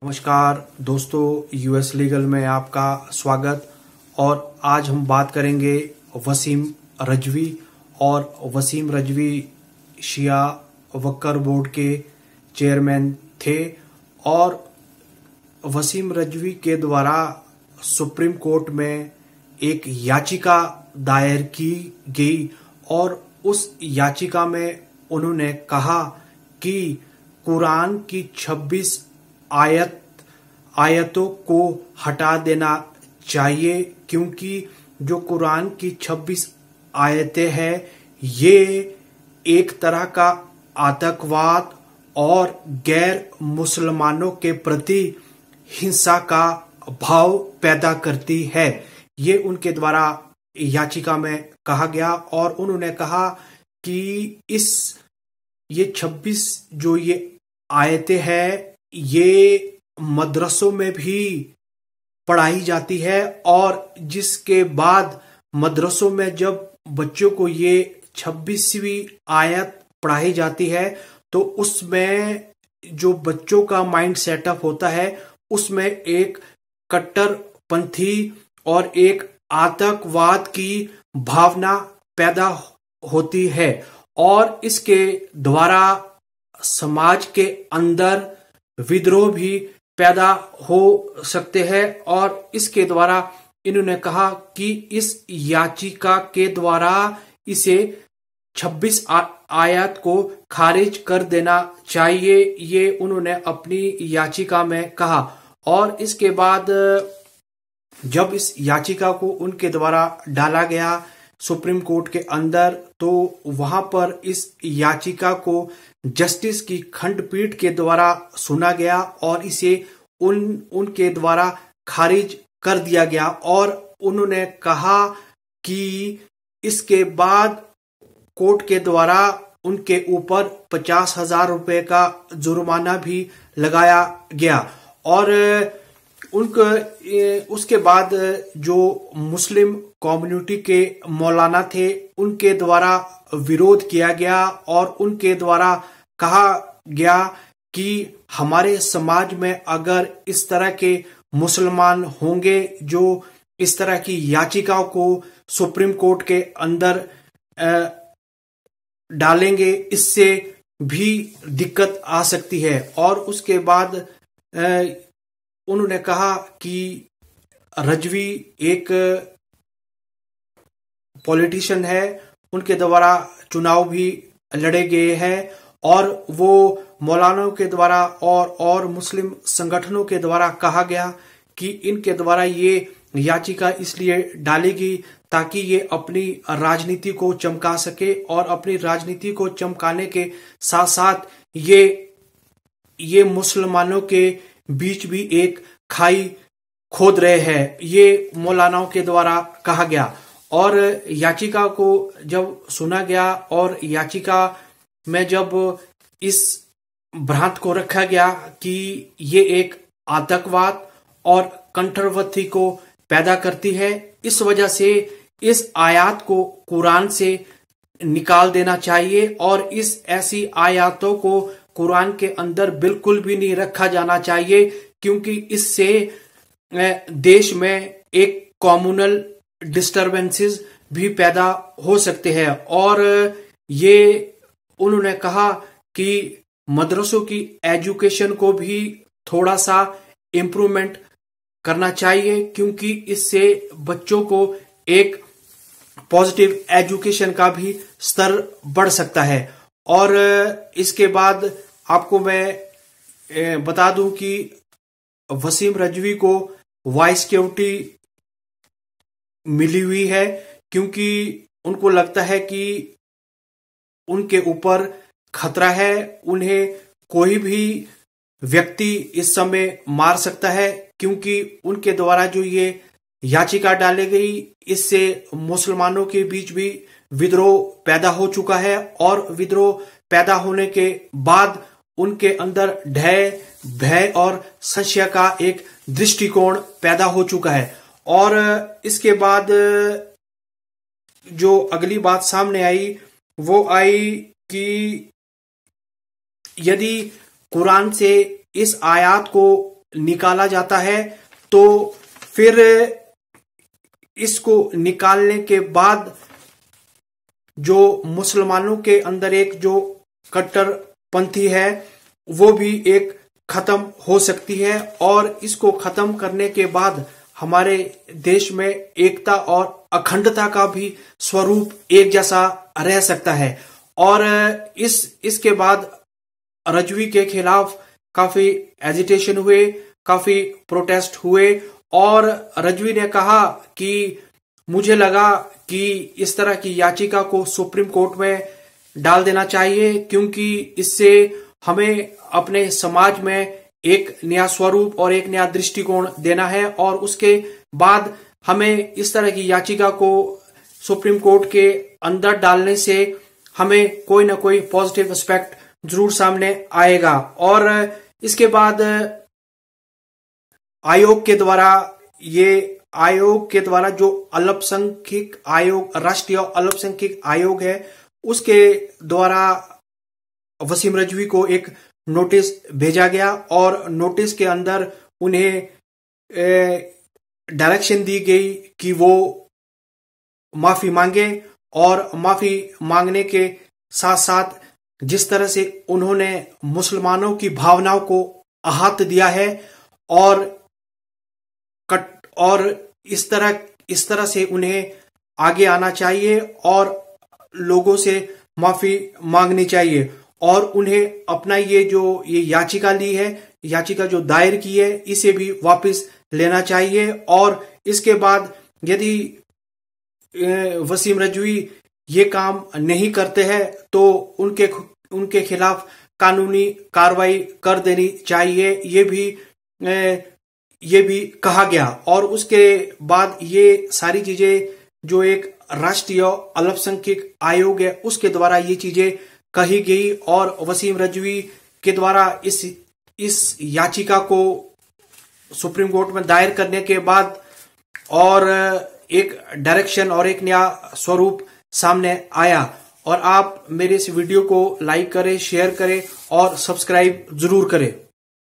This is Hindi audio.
नमस्कार दोस्तों, यूएस लीगल में आपका स्वागत। और आज हम बात करेंगे वसीम रजवी। और वसीम रजवी शिया वक्कर बोर्ड के चेयरमैन थे और वसीम रजवी के द्वारा सुप्रीम कोर्ट में एक याचिका दायर की गई और उस याचिका में उन्होंने कहा कि कुरान की 26 आयतों को हटा देना चाहिए, क्योंकि जो कुरान की 26 आयतें हैं ये एक तरह का आतंकवाद और गैर मुसलमानों के प्रति हिंसा का भाव पैदा करती है। ये उनके द्वारा याचिका में कहा गया और उन्होंने कहा कि ये 26 जो ये आयतें हैं ये मदरसों में भी पढ़ाई जाती है और जिसके बाद मदरसों में जब बच्चों को ये 26वीं आयत पढ़ाई जाती है तो उसमें जो बच्चों का माइंड सेटअप होता है उसमें एक कट्टरपंथी और एक आतंकवाद की भावना पैदा होती है और इसके द्वारा समाज के अंदर विद्रोह भी पैदा हो सकते हैं। और इसके द्वारा इन्होंने कहा कि इस याचिका के द्वारा इसे 26 आयत को खारिज कर देना चाहिए, ये उन्होंने अपनी याचिका में कहा। और इसके बाद जब इस याचिका को उनके द्वारा डाला गया सुप्रीम कोर्ट के अंदर तो वहां पर इस याचिका को जस्टिस की खंडपीठ के द्वारा सुना गया और इसे उनके द्वारा खारिज कर दिया गया। और उन्होंने कहा कि इसके बाद कोर्ट के द्वारा उनके ऊपर 50,000 रुपए का जुर्माना भी लगाया गया। और उसके बाद जो मुस्लिम कम्युनिटी के मौलाना थे उनके द्वारा विरोध किया गया और उनके द्वारा कहा गया कि हमारे समाज में अगर इस तरह के मुसलमान होंगे जो इस तरह की याचिकाओं को सुप्रीम कोर्ट के अंदर डालेंगे इससे भी दिक्कत आ सकती है। और उसके बाद उन्होंने कहा कि रजवी एक पॉलिटिशियन है, उनके द्वारा चुनाव भी लड़े गए हैं और वो मौलानों के द्वारा और मुस्लिम संगठनों के द्वारा कहा गया कि इनके द्वारा ये याचिका इसलिए डाली गई ताकि ये अपनी राजनीति को चमका सके और अपनी राजनीति को चमकाने के साथ साथ ये मुसलमानों के बीच भी एक खाई खोद रहे हैं, ये मौलानाओं के द्वारा कहा गया। और याचिका को जब सुना गया और याचिका में जब इस भ्रांत को रखा गया कि ये एक आतंकवाद और कंट्रोवर्सी को पैदा करती है, इस वजह से इस आयत को कुरान से निकाल देना चाहिए और इस ऐसी आयतों को कुरान के अंदर बिल्कुल भी नहीं रखा जाना चाहिए, क्योंकि इससे देश में एक कम्युनल डिस्टर्बेंसेस भी पैदा हो सकते हैं। और ये उन्होंने कहा कि मदरसों की एजुकेशन को भी थोड़ा सा इम्प्रूवमेंट करना चाहिए, क्योंकि इससे बच्चों को एक पॉजिटिव एजुकेशन का भी स्तर बढ़ सकता है। और इसके बाद आपको मैं बता दूं कि वसीम रजवी को वाइस सिक्योरिटी मिली हुई है, क्योंकि उनको लगता है कि उनके ऊपर खतरा है, उन्हें कोई भी व्यक्ति इस समय मार सकता है, क्योंकि उनके द्वारा जो ये याचिका डाली गई इससे मुसलमानों के बीच भी विद्रोह पैदा हो चुका है और विद्रोह पैदा होने के बाद उनके अंदर भय और संशय का एक दृष्टिकोण पैदा हो चुका है। और इसके बाद जो अगली बात सामने आई वो आई कि यदि कुरान से इस आयत को निकाला जाता है। तो फिर इसको निकालने के बाद जो मुसलमानों के अंदर एक जो कट्टरपंथी है वो भी एक खत्म हो सकती है, और इसको खत्म करने के बाद हमारे देश में एकता और अखंडता का भी स्वरूप एक जैसा रह सकता है। और इसके बाद रजवी के खिलाफ काफी एजिटेशन हुए, काफी प्रोटेस्ट हुए, और रजवी ने कहा कि मुझे लगा कि इस तरह की याचिका को सुप्रीम कोर्ट में डाल देना चाहिए, क्योंकि इससे हमें अपने समाज में एक नया स्वरूप और एक नया दृष्टिकोण देना है, और उसके बाद हमें इस तरह की याचिका को सुप्रीम कोर्ट के अंदर डालने से हमें कोई ना कोई पॉजिटिव एस्पेक्ट जरूर सामने आएगा। और इसके बाद आयोग के द्वारा जो अल्पसंख्यक आयोग, राष्ट्रीय अल्पसंख्यक आयोग है, उसके द्वारा वसीम रिजवी को एक नोटिस भेजा गया, और नोटिस के अंदर उन्हें डायरेक्शन दी गई कि वो माफी मांगे, और माफी मांगने के साथ साथ जिस तरह से उन्होंने मुसलमानों की भावनाओं को आहत दिया है, और इस तरह से उन्हें आगे आना चाहिए और लोगों से माफी मांगनी चाहिए, और उन्हें अपना ये याचिका ली है, याचिका जो दायर की है, इसे भी वापस लेना चाहिए। और इसके बाद यदि वसीम रिजवी ये काम नहीं करते हैं तो उनके खिलाफ कानूनी कार्रवाई कर देनी चाहिए, ये भी कहा गया। और उसके बाद ये सारी चीजें जो एक राष्ट्रीय अल्पसंख्यक आयोग है उसके द्वारा ये चीजें कही गई, और वसीम रिजवी के द्वारा इस याचिका को सुप्रीम कोर्ट में दायर करने के बाद और एक डायरेक्शन और एक नया स्वरूप सामने आया। और आप मेरे इस वीडियो को लाइक करें, शेयर करें और सब्सक्राइब जरूर करें।